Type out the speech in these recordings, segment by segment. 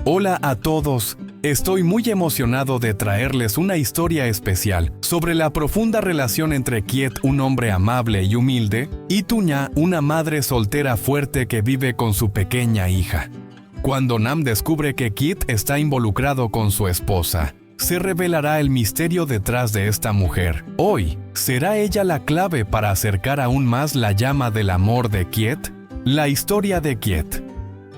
Hola a todos, estoy muy emocionado de traerles una historia especial sobre la profunda relación entre Kiet, un hombre amable y humilde, y Tuña, una madre soltera fuerte que vive con su pequeña hija. Cuando Nam descubre que Kiet está involucrado con su esposa, se revelará el misterio detrás de esta mujer. Hoy, ¿será ella la clave para acercar aún más la llama del amor de Kiet? La historia de Kiet.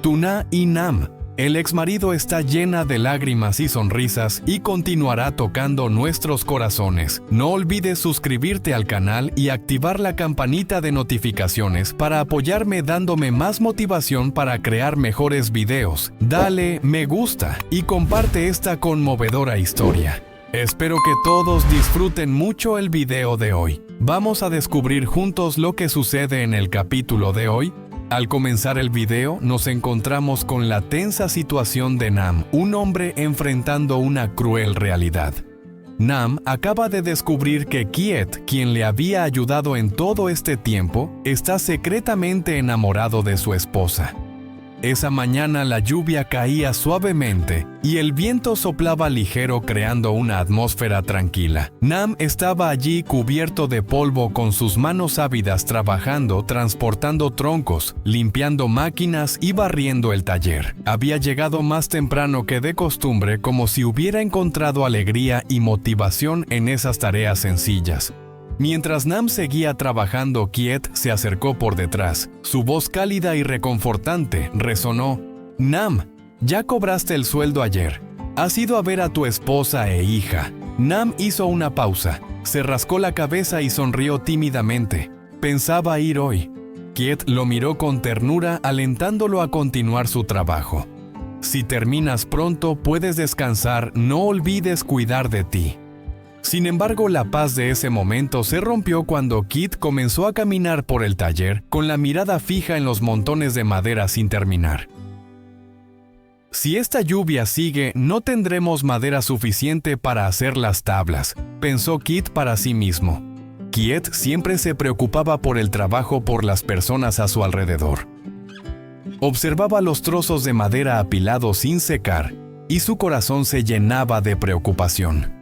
Tuna y Nam. El exmarido está llena de lágrimas y sonrisas y continuará tocando nuestros corazones. No olvides suscribirte al canal y activar la campanita de notificaciones para apoyarme dándome más motivación para crear mejores videos. Dale me gusta y comparte esta conmovedora historia. Espero que todos disfruten mucho el video de hoy. Vamos a descubrir juntos lo que sucede en el capítulo de hoy. Al comenzar el video, nos encontramos con la tensa situación de Nam, un hombre enfrentando una cruel realidad. Nam acaba de descubrir que Kiet, quien le había ayudado en todo este tiempo, está secretamente enamorado de su esposa. Esa mañana la lluvia caía suavemente y el viento soplaba ligero creando una atmósfera tranquila. Nam estaba allí cubierto de polvo con sus manos ávidas trabajando, transportando troncos, limpiando máquinas y barriendo el taller. Había llegado más temprano que de costumbre, como si hubiera encontrado alegría y motivación en esas tareas sencillas. Mientras Nam seguía trabajando, Kiet se acercó por detrás. Su voz cálida y reconfortante resonó. «Nam, ya cobraste el sueldo ayer. Has ido a ver a tu esposa e hija». Nam hizo una pausa, se rascó la cabeza y sonrió tímidamente. Pensaba ir hoy. Kiet lo miró con ternura, alentándolo a continuar su trabajo. «Si terminas pronto, puedes descansar, no olvides cuidar de ti». Sin embargo, la paz de ese momento se rompió cuando Kiet comenzó a caminar por el taller con la mirada fija en los montones de madera sin terminar. «Si esta lluvia sigue, no tendremos madera suficiente para hacer las tablas», pensó Kiet para sí mismo. Kiet siempre se preocupaba por el trabajo por las personas a su alrededor. Observaba los trozos de madera apilados sin secar y su corazón se llenaba de preocupación.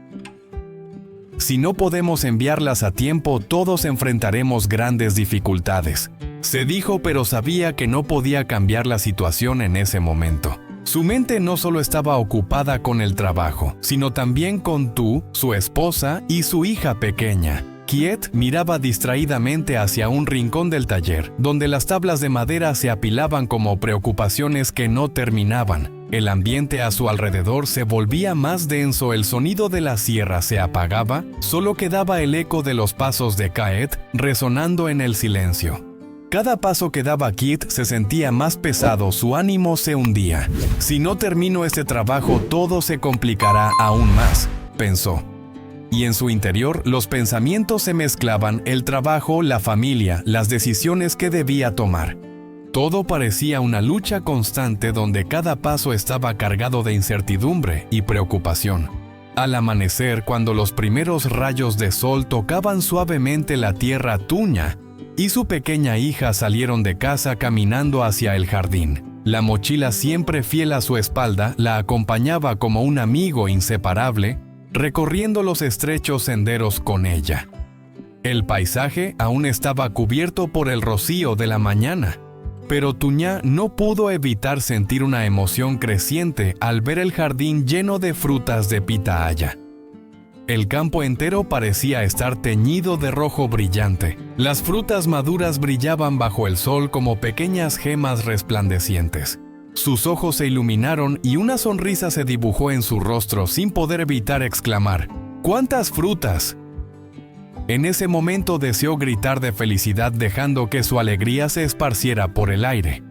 «Si no podemos enviarlas a tiempo, todos enfrentaremos grandes dificultades», se dijo, pero sabía que no podía cambiar la situación en ese momento. Su mente no solo estaba ocupada con el trabajo, sino también con Tu, su esposa, y su hija pequeña. Kiet miraba distraídamente hacia un rincón del taller, donde las tablas de madera se apilaban como preocupaciones que no terminaban. El ambiente a su alrededor se volvía más denso, el sonido de la sierra se apagaba, solo quedaba el eco de los pasos de Kiet resonando en el silencio. Cada paso que daba Kiet se sentía más pesado, su ánimo se hundía. «Si no termino este trabajo, todo se complicará aún más», pensó. Y en su interior, los pensamientos se mezclaban, el trabajo, la familia, las decisiones que debía tomar. Todo parecía una lucha constante donde cada paso estaba cargado de incertidumbre y preocupación. Al amanecer, cuando los primeros rayos de sol tocaban suavemente la tierra, Tuña y su pequeña hija salieron de casa caminando hacia el jardín. La mochila, siempre fiel a su espalda, la acompañaba como un amigo inseparable, recorriendo los estrechos senderos con ella. El paisaje aún estaba cubierto por el rocío de la mañana, pero Tuña no pudo evitar sentir una emoción creciente al ver el jardín lleno de frutas de pitahaya. El campo entero parecía estar teñido de rojo brillante. Las frutas maduras brillaban bajo el sol como pequeñas gemas resplandecientes. Sus ojos se iluminaron y una sonrisa se dibujó en su rostro sin poder evitar exclamar: «¡Cuántas frutas!». En ese momento deseó gritar de felicidad, dejando que su alegría se esparciera por el aire.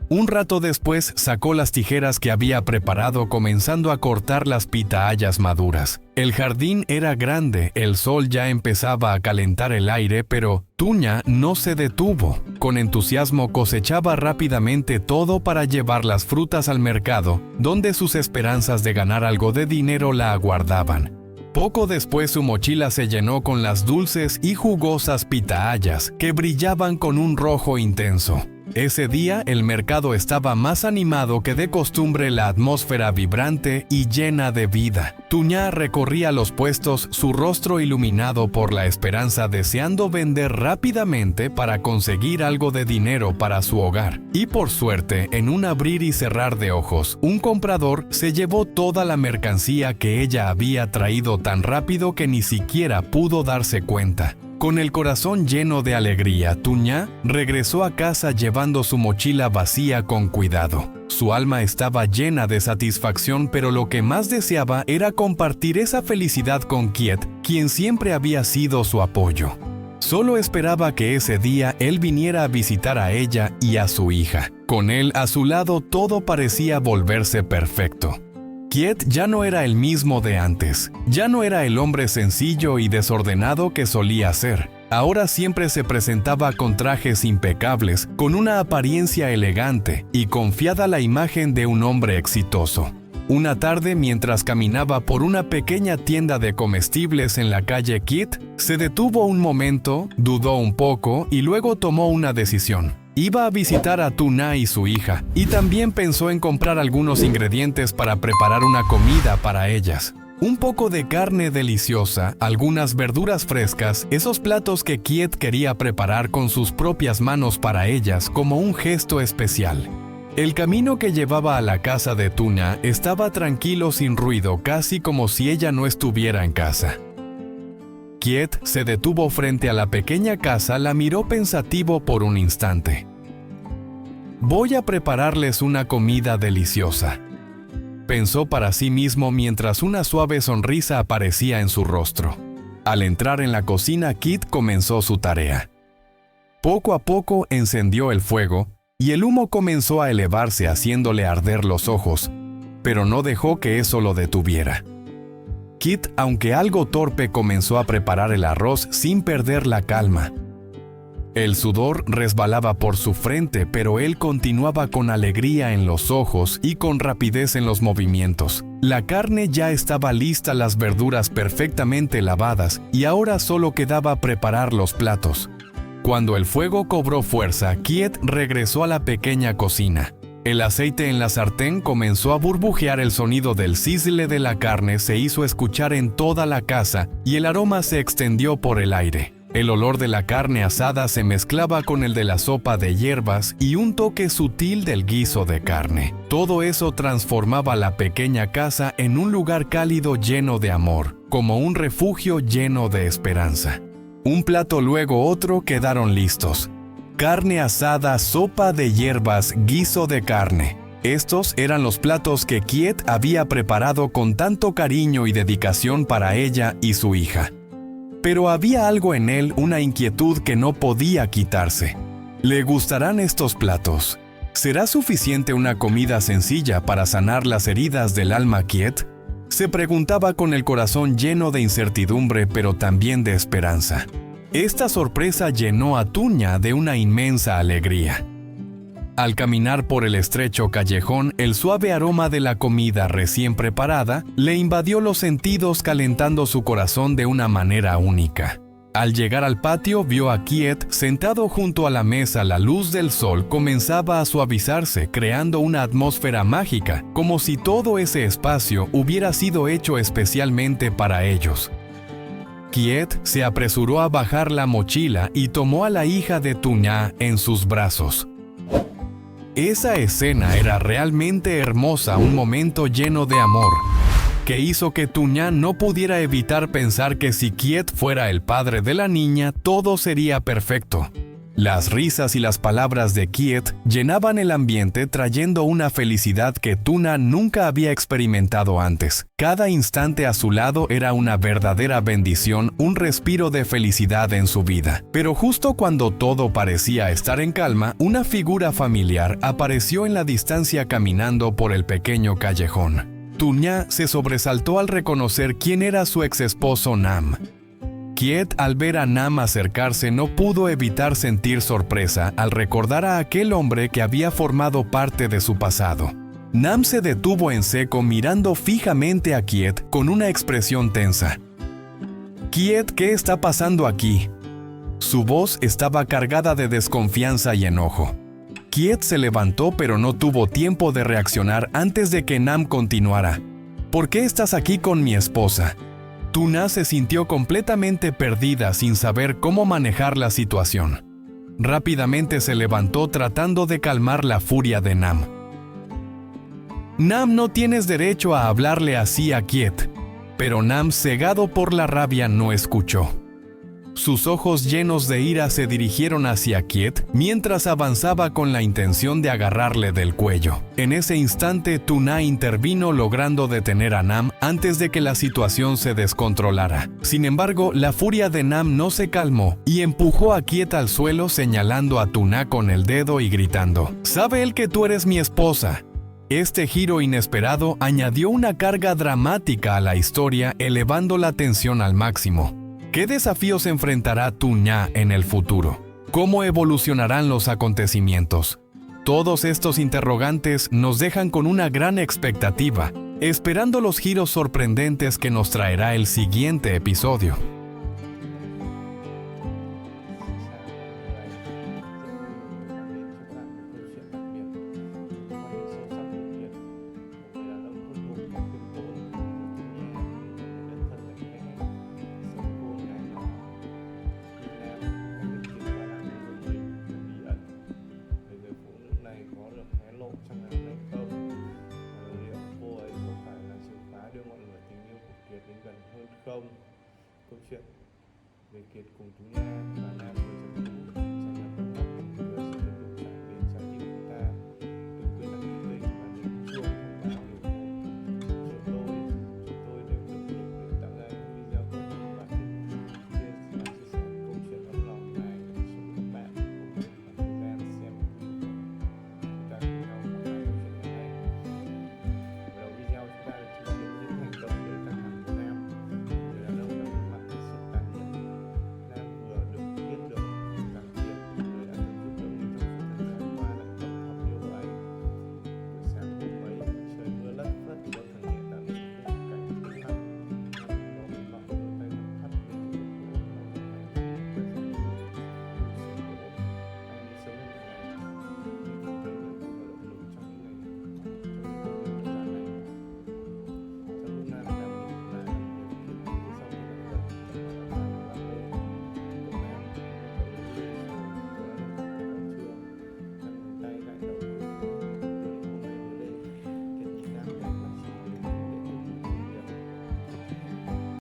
Un rato después sacó las tijeras que había preparado, comenzando a cortar las pitahayas maduras. El jardín era grande, el sol ya empezaba a calentar el aire, pero Tuña no se detuvo. Con entusiasmo cosechaba rápidamente todo para llevar las frutas al mercado, donde sus esperanzas de ganar algo de dinero la aguardaban. Poco después su mochila se llenó con las dulces y jugosas pitahayas que brillaban con un rojo intenso. Ese día el mercado estaba más animado que de costumbre, la atmósfera vibrante y llena de vida. Tuñá recorría los puestos, su rostro iluminado por la esperanza, deseando vender rápidamente para conseguir algo de dinero para su hogar. Y por suerte, en un abrir y cerrar de ojos, un comprador se llevó toda la mercancía que ella había traído tan rápido que ni siquiera pudo darse cuenta. Con el corazón lleno de alegría, Tuñá regresó a casa llevando su mochila vacía con cuidado. Su alma estaba llena de satisfacción, pero lo que más deseaba era compartir esa felicidad con Quiet, quien siempre había sido su apoyo. Solo esperaba que ese día él viniera a visitar a ella y a su hija. Con él a su lado, todo parecía volverse perfecto. Quiet ya no era el mismo de antes. Ya no era el hombre sencillo y desordenado que solía ser. Ahora siempre se presentaba con trajes impecables, con una apariencia elegante y confiada, la imagen de un hombre exitoso. Una tarde, mientras caminaba por una pequeña tienda de comestibles en la calle Kit, se detuvo un momento, dudó un poco y luego tomó una decisión. Iba a visitar a Tuñá y su hija, y también pensó en comprar algunos ingredientes para preparar una comida para ellas. Un poco de carne deliciosa, algunas verduras frescas, esos platos que Quiet quería preparar con sus propias manos para ellas como un gesto especial. El camino que llevaba a la casa de Tuñá estaba tranquilo, sin ruido, casi como si ella no estuviera en casa. Quiet se detuvo frente a la pequeña casa, la miró pensativo por un instante. «Voy a prepararles una comida deliciosa», pensó para sí mismo mientras una suave sonrisa aparecía en su rostro. Al entrar en la cocina, Kit comenzó su tarea. Poco a poco encendió el fuego y el humo comenzó a elevarse, haciéndole arder los ojos, pero no dejó que eso lo detuviera. Kit, aunque algo torpe, comenzó a preparar el arroz sin perder la calma. El sudor resbalaba por su frente, pero él continuaba con alegría en los ojos y con rapidez en los movimientos. La carne ya estaba lista, las verduras perfectamente lavadas, y ahora solo quedaba preparar los platos. Cuando el fuego cobró fuerza, Quiet regresó a la pequeña cocina. El aceite en la sartén comenzó a burbujear, el sonido del sizzle de la carne se hizo escuchar en toda la casa y el aroma se extendió por el aire. El olor de la carne asada se mezclaba con el de la sopa de hierbas y un toque sutil del guiso de carne. Todo eso transformaba la pequeña casa en un lugar cálido lleno de amor, como un refugio lleno de esperanza. Un plato luego otro quedaron listos. Carne asada, sopa de hierbas, guiso de carne. Estos eran los platos que Quiet había preparado con tanto cariño y dedicación para ella y su hija. Pero había algo en él, una inquietud que no podía quitarse. ¿Le gustarán estos platos? ¿Será suficiente una comida sencilla para sanar las heridas del alma Quiet? Se preguntaba con el corazón lleno de incertidumbre, pero también de esperanza. Esta sorpresa llenó a Tuñá de una inmensa alegría. Al caminar por el estrecho callejón, el suave aroma de la comida recién preparada le invadió los sentidos, calentando su corazón de una manera única. Al llegar al patio, vio a Quiet sentado junto a la mesa. La luz del sol comenzaba a suavizarse, creando una atmósfera mágica, como si todo ese espacio hubiera sido hecho especialmente para ellos. Quiet se apresuró a bajar la mochila y tomó a la hija de Tuñá en sus brazos. Esa escena era realmente hermosa, un momento lleno de amor, que hizo que Tuñá no pudiera evitar pensar que si Quiet fuera el padre de la niña, todo sería perfecto. Las risas y las palabras de Quiet llenaban el ambiente, trayendo una felicidad que Tuñá nunca había experimentado antes. Cada instante a su lado era una verdadera bendición, un respiro de felicidad en su vida. Pero justo cuando todo parecía estar en calma, una figura familiar apareció en la distancia caminando por el pequeño callejón. Tuñá se sobresaltó al reconocer quién era su ex esposo Nam. Quiet, al ver a Nam acercarse, no pudo evitar sentir sorpresa al recordar a aquel hombre que había formado parte de su pasado. Nam se detuvo en seco, mirando fijamente a Quiet con una expresión tensa. «Quiet, ¿qué está pasando aquí?» Su voz estaba cargada de desconfianza y enojo. Kiet se levantó pero no tuvo tiempo de reaccionar antes de que Nam continuara. ¿Por qué estás aquí con mi esposa? Tu-na se sintió completamente perdida sin saber cómo manejar la situación. Rápidamente se levantó tratando de calmar la furia de Nam. Nam, no tienes derecho a hablarle así a Kiet. Pero Nam, cegado por la rabia, no escuchó. Sus ojos llenos de ira se dirigieron hacia Kiet mientras avanzaba con la intención de agarrarle del cuello. En ese instante, Tu-na intervino logrando detener a Nam antes de que la situación se descontrolara. Sin embargo, la furia de Nam no se calmó y empujó a Kiet al suelo señalando a Tu-na con el dedo y gritando: «¿Sabe él que tú eres mi esposa?». Este giro inesperado añadió una carga dramática a la historia, elevando la tensión al máximo. ¿Qué desafíos enfrentará Tu-na en el futuro? ¿Cómo evolucionarán los acontecimientos? Todos estos interrogantes nos dejan con una gran expectativa, esperando los giros sorprendentes que nos traerá el siguiente episodio. Câu chuyện về Kiệt cùng Tú Nha